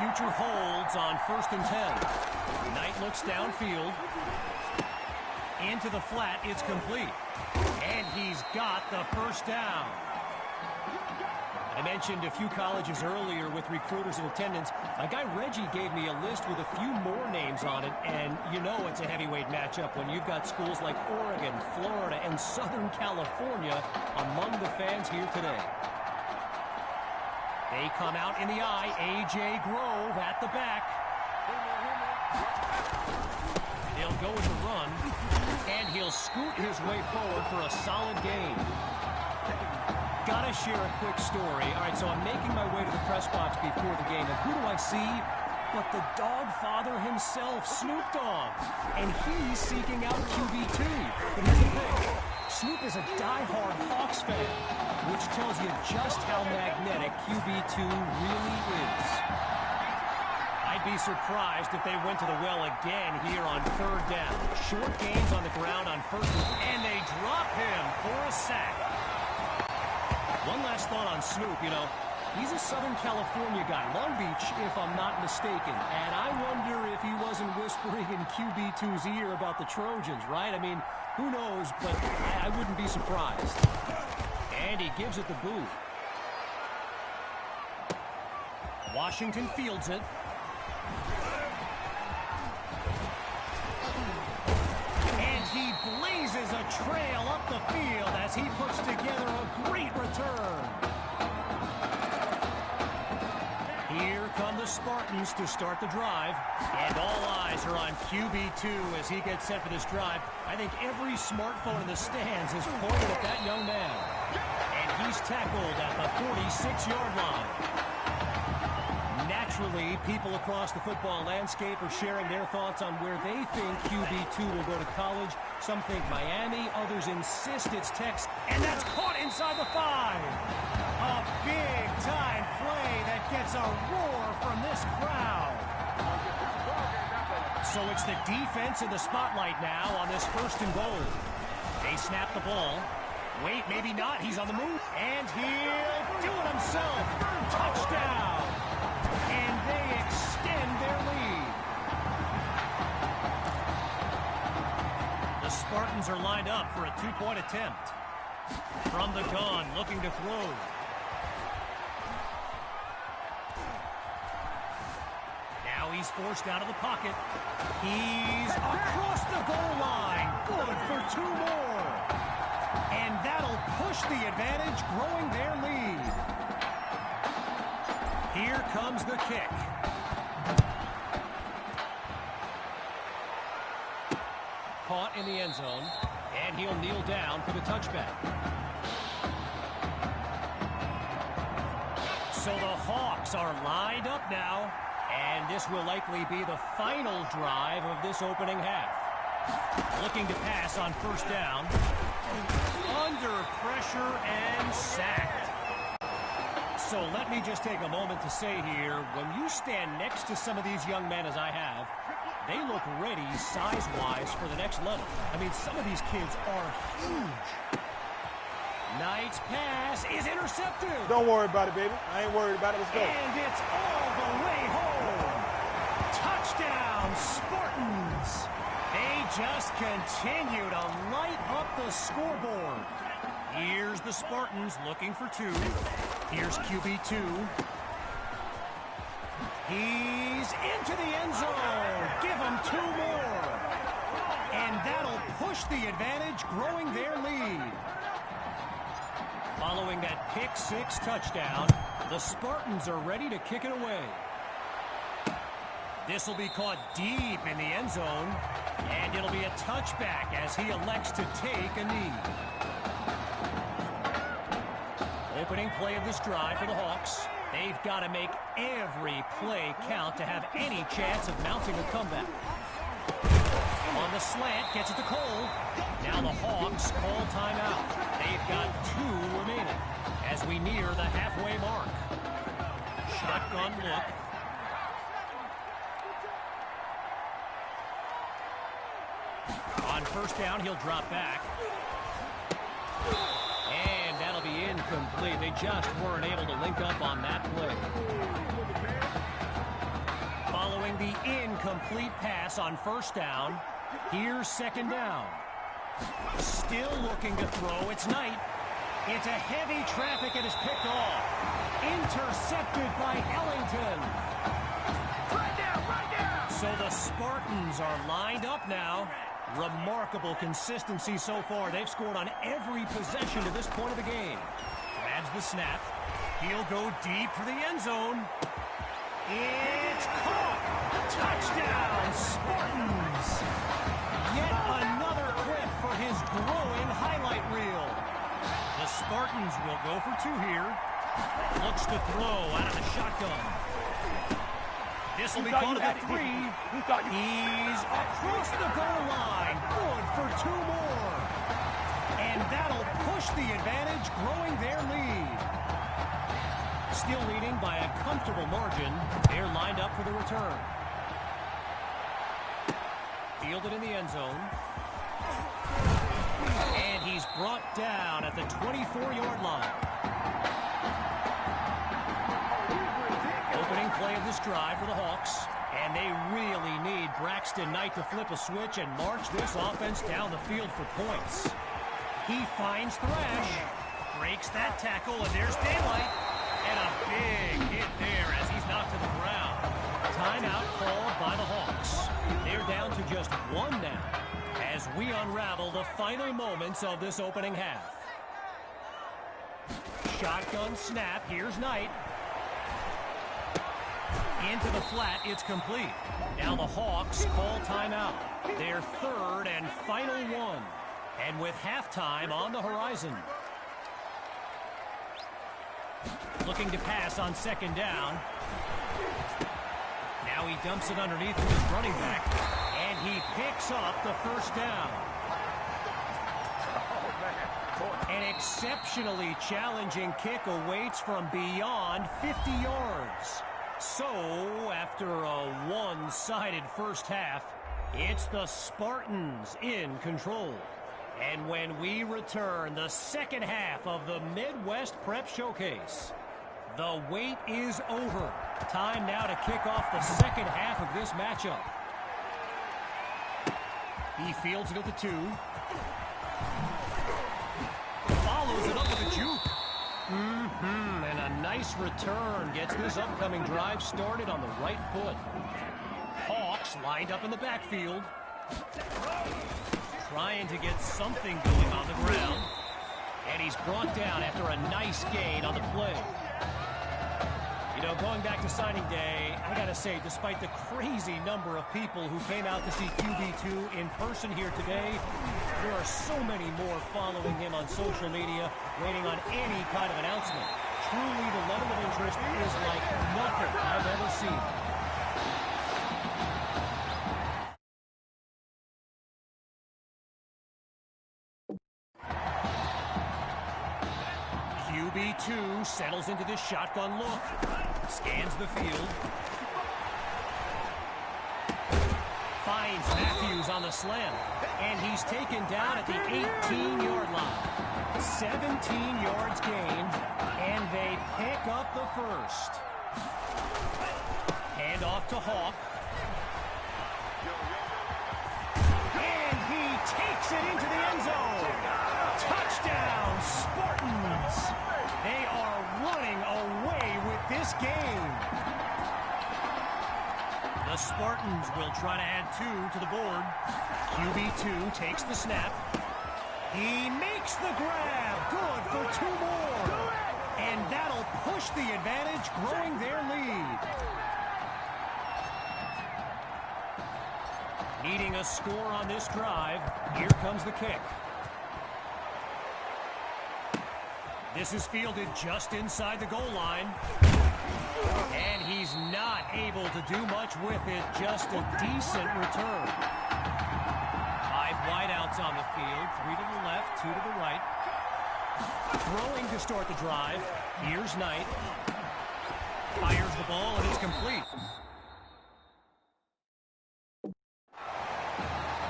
future holds on 1st and 10. Knight looks downfield. Into the flat, it's complete. And he's got the first down. I mentioned a few colleges earlier with recruiters in attendance. My guy Reggie gave me a list with a few more names on it, and you know it's a heavyweight matchup when you've got schools like Oregon, Florida, and Southern California among the fans here today. They come out in the eye. A.J. Grove at the back. They'll go with the run, and he'll scoot his way forward for a solid gain. Gotta share a quick story. All right, so I'm making my way to the press box before the game, and who do I see but the dog father himself, Snoop Dogg? And he's seeking out QB2. But here's the thing. Snoop is a diehard Hawks fan, which tells you just how magnetic QB2 really is. I'd be surprised if they went to the well again here on 3rd down. Short gains on the ground on 1st, and they drop him for a sack. One last thought on Snoop, you know, he's a Southern California guy, Long Beach, if I'm not mistaken. And I wonder if he wasn't whispering in QB2's ear about the Trojans, right? I mean, who knows, but I wouldn't be surprised. And he gives it the boot. Washington fields it. And he blazes a trail up the field as he puts together a great return. Here come the Spartans to start the drive. And all eyes are on QB2 as he gets set for this drive. I think every smartphone in the stands is pointed at that young man. And he's tackled at the 46-yard line. Naturally, people across the football landscape are sharing their thoughts on where they think QB2 will go to college. Some think Miami, others insist it's Texas, and that's caught inside the 5. A big-time play that gets a roar from this crowd. So it's the defense in the spotlight now on this 1st and goal. They snap the ball. Wait, maybe not. He's on the move, and he'll do it himself. Touchdown. And they extend their lead. The Spartans are lined up for a 2-point attempt. From the gun, looking to throw. Now he's forced out of the pocket. He's across the goal line. Good for 2 more. And that'll push the advantage, growing their lead. Here comes the kick. Caught in the end zone, and he'll kneel down for the touchback. So the Hawks are lined up now, and this will likely be the final drive of this opening half. Looking to pass on 1st down. Under pressure and sacked. So let me just take a moment to say here, when you stand next to some of these young men as I have, they look ready size-wise for the next level. I mean, some of these kids are huge. Knight's pass is intercepted. Don't worry about it, baby. I ain't worried about it. Let's go. And it's all the way home. Touchdown, Spartans. They just continue to light up the scoreboard. Here's the Spartans looking for 2. Here's QB2. He's into the end zone. Give him 2 more. And that'll push the advantage, growing their lead. Following that pick-6 touchdown, the Spartans are ready to kick it away. This will be caught deep in the end zone, and it'll be a touchback as he elects to take a knee. Opening play of this drive for the Hawks. They've got to make every play count to have any chance of mounting a comeback. On the slant, gets it to Cole. Now the Hawks call timeout. They've got 2 remaining as we near the halfway mark. Shotgun look. On 1st down, he'll drop back. And that'll be incomplete. They just weren't able to link up on that play. incomplete pass on first down. Here's second down. Still looking to throw. It's Knight. It's a heavy traffic and is picked off. Intercepted by Ellington. So the Spartans are lined up now. Remarkable consistency so far. They've scored on every possession to this point of the game. Grabs the snap. He'll go deep for the end zone. It's caught. Touchdown, Spartans. Yet another clip for his growing highlight reel. The Spartans will go for two here. Looks to throw out of the shotgun. This will be called at the 3. He's across the goal line. Good for 2 more. And that'll push the advantage, growing their lead. Still leading by a comfortable margin. They're lined up for the return. Fielded in the end zone. And he's brought down at the 24-yard line. Opening play of this drive for the Hawks. And they really need Braxton Knight to flip a switch and march this offense down the field for points. He finds Thrash. Breaks that tackle, and there's daylight. And a big hit there as he's knocked to the ground. Timeout called by the Hawks. They're down to just 1 now as we unravel the final moments of this opening half. Shotgun snap. Here's Knight. Into the flat. It's complete. Now the Hawks call timeout. Their 3rd and final one. And with halftime on the horizon. Looking to pass on second down. Now he dumps it underneath his running back. And he picks up the first down. An exceptionally challenging kick awaits from beyond 50 yards. So, after a one-sided first half, it's the Spartans in control. And when we return, the second half of the Midwest Prep Showcase. The wait is over. Time now to kick off the second half of this matchup. He fields it at the 2. Follows it up with a juke. And a nice return gets this upcoming drive started on the right foot. Hawks lined up in the backfield. Trying to get something going on the ground. And he's brought down after a nice gain on the play. You know, going back to signing day, I gotta say, despite the crazy number of people who came out to see QB2 in person here today, there are so many more following him on social media, waiting on any kind of announcement. Truly, the level of interest is like nothing I've ever seen. QB2 settles into this shotgun look. Scans the field. Finds Matthews on the slam. And he's taken down at the 18-yard line. 17 yards gained. And they pick up the first. Hand off to Hawk. And he takes it into the end zone. Touchdown, Spartans. They are running away with this game. The Spartans will try to add 2 to the board. QB2 takes the snap. He makes the grab. Good for 2 more. And that'll push the advantage, growing their lead. Needing a score on this drive. Here comes the kick. This is fielded just inside the goal line. And he's not able to do much with it. Just a decent return. 5 wideouts on the field. 3 to the left, 2 to the right. Throwing to start the drive. Here's Knight. Fires the ball and it's complete.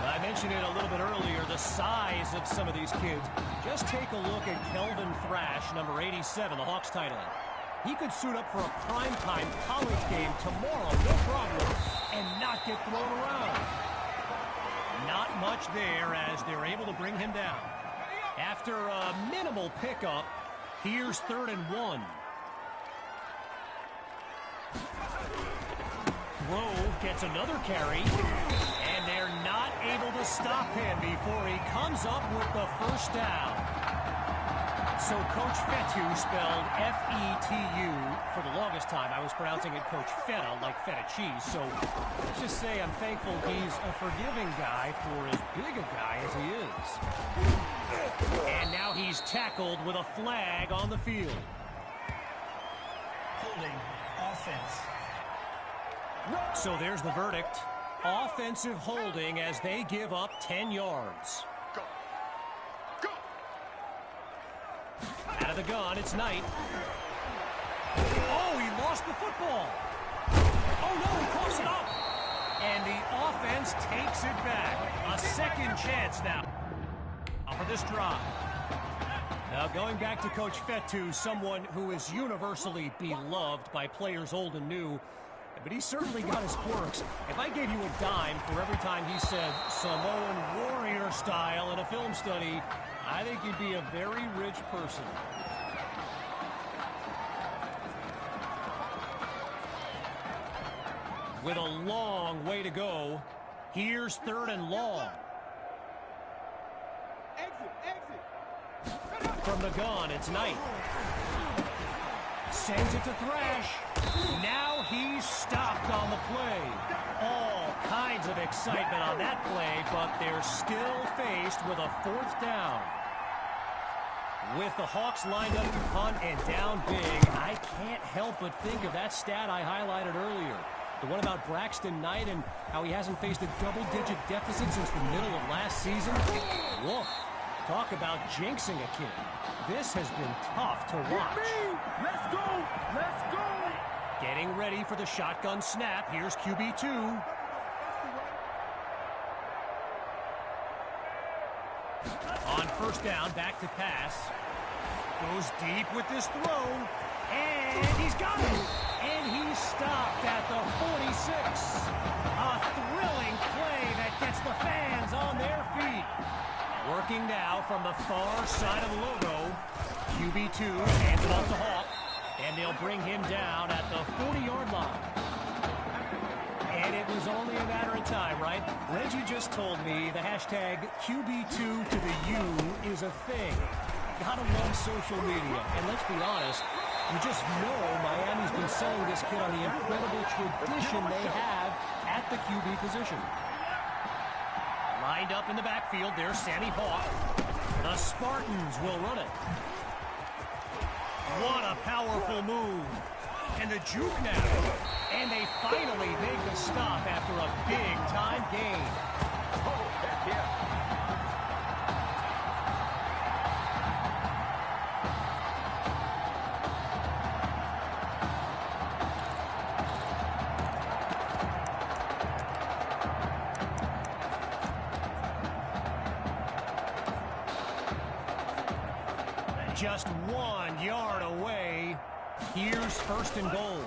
I mentioned it a little bit earlier, the size of some of these kids. Just take a look at Kelvin Thrash, number 87, the Hawks tight end. He could suit up for a primetime college game tomorrow, no problem. and not get thrown around. Not much there as they're able to bring him down. After a minimal pickup, here's 3rd and 1. Grove gets another carry, and they're not able to stop him before he comes up with the first down. So Coach Fetu, spelled F-E-T-U, for the longest time I was pronouncing it Coach Feta, like feta cheese. So let's just say I'm thankful he's a forgiving guy for as big a guy as he is. And now he's tackled with a flag on the field. Holding offense. So there's the verdict. Offensive holding as they give up 10 yards. Out of the gun, it's Knight. Oh, he lost the football. Oh, no, he coughs it up. And the offense takes it back. A second chance now for this drive. Now, going back to Coach Fetu, someone who is universally beloved by players old and new, but he certainly got his quirks. If I gave you a dime for every time he said Samoan warrior style in a film study, I think you'd be a very rich person. With a long way to go, here's 3rd and long. From the gun, it's Knight. Sends it to Thrash. Now he's stopped on the play. All kinds of excitement on that play, but they're still faced with a 4th down. With the Hawks lined up to punt and down big, I can't help but think of that stat I highlighted earlier. The one about Braxton Knight and how he hasn't faced a double-digit deficit since the middle of last season. Woof. Talk about jinxing a kid. This has been tough to watch. Let's go! Let's go! Getting ready for the shotgun snap. Here's QB2. On 1st down, back to pass. Goes deep with this throw. And he's got it. And he's stopped at the 46. A thrilling play that gets the fans on their feet. Working now from the far side of the logo. QB2 hands it off to Hawk. And they'll bring him down at the 40-yard line. And it was only a matter of time, right? Reggie just told me the hashtag QB2 to the U is a thing. Gotta love social media. And let's be honest, you just know Miami's been selling this kid on the incredible tradition they have at the QB position. Lined up in the backfield, there's Sammy Hawk. The Spartans will run it. What a powerful move. And the juke now. And they finally make the stop after a big-time gain. Oh, heck yeah. Just 1 yard away. Here's 1st and goal.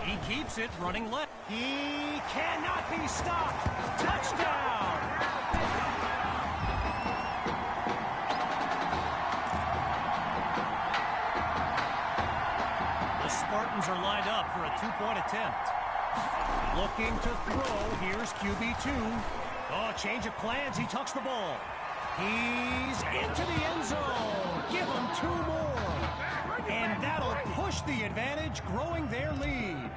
He keeps it running left. He cannot be stopped. Touchdown! The Spartans are lined up for a 2-point attempt. Looking to throw. Here's QB2. Oh, change of plans. He tucks the ball. He's into the end zone. Give him 2 more. And that'll push the advantage, growing their lead.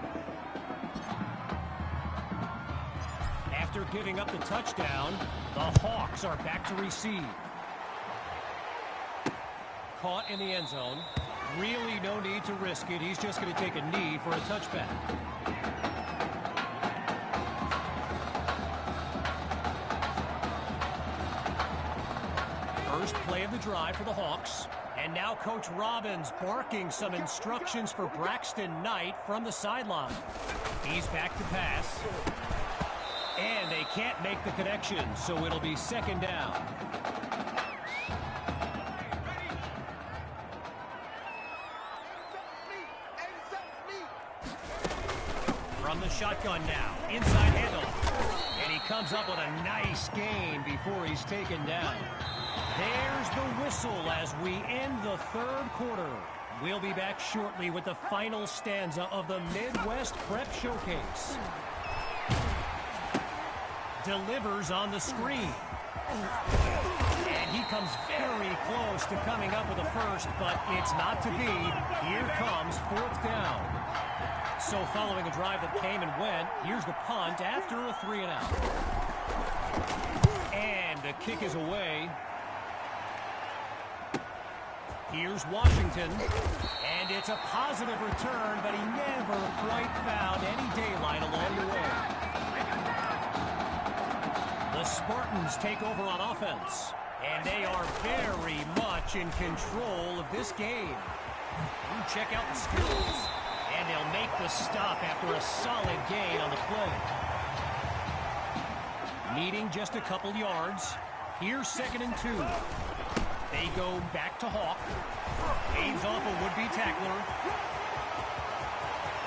After giving up the touchdown, the Hawks are back to receive. Caught in the end zone. Really no need to risk it. He's just going to take a knee for a touchback. First play of the drive for the Hawks. And now Coach Robbins barking some instructions for Braxton Knight from the sideline. He's back to pass. And they can't make the connection, so it'll be 2nd down. From the shotgun now. Inside handoff. And he comes up with a nice gain before he's taken down. There's the whistle as we end the third quarter. We'll be back shortly with the final stanza of the Midwest Prep Showcase. Delivers on the screen. And he comes very close to coming up with a first, but it's not to be. Here comes fourth down. So following a drive that came and went, here's the punt after a 3-and-out. And the kick is away. Here's Washington. And it's a positive return, but he never quite found any daylight along the way. The Spartans take over on offense, and they are very much in control of this game. Ooh, check out the skills, and they'll make the stop after a solid gain on the play. Needing just a couple yards. Here's 2nd and 2. They go back to Hawk. Aims off a would-be tackler.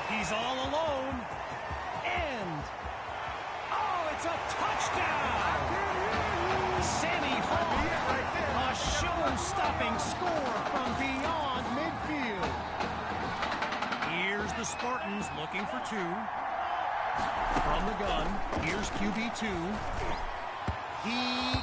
He's all alone, and it's a touchdown! Sammy Hall, a show-stopping score from beyond midfield. Here's the Spartans looking for 2. From the gun, here's QB2. He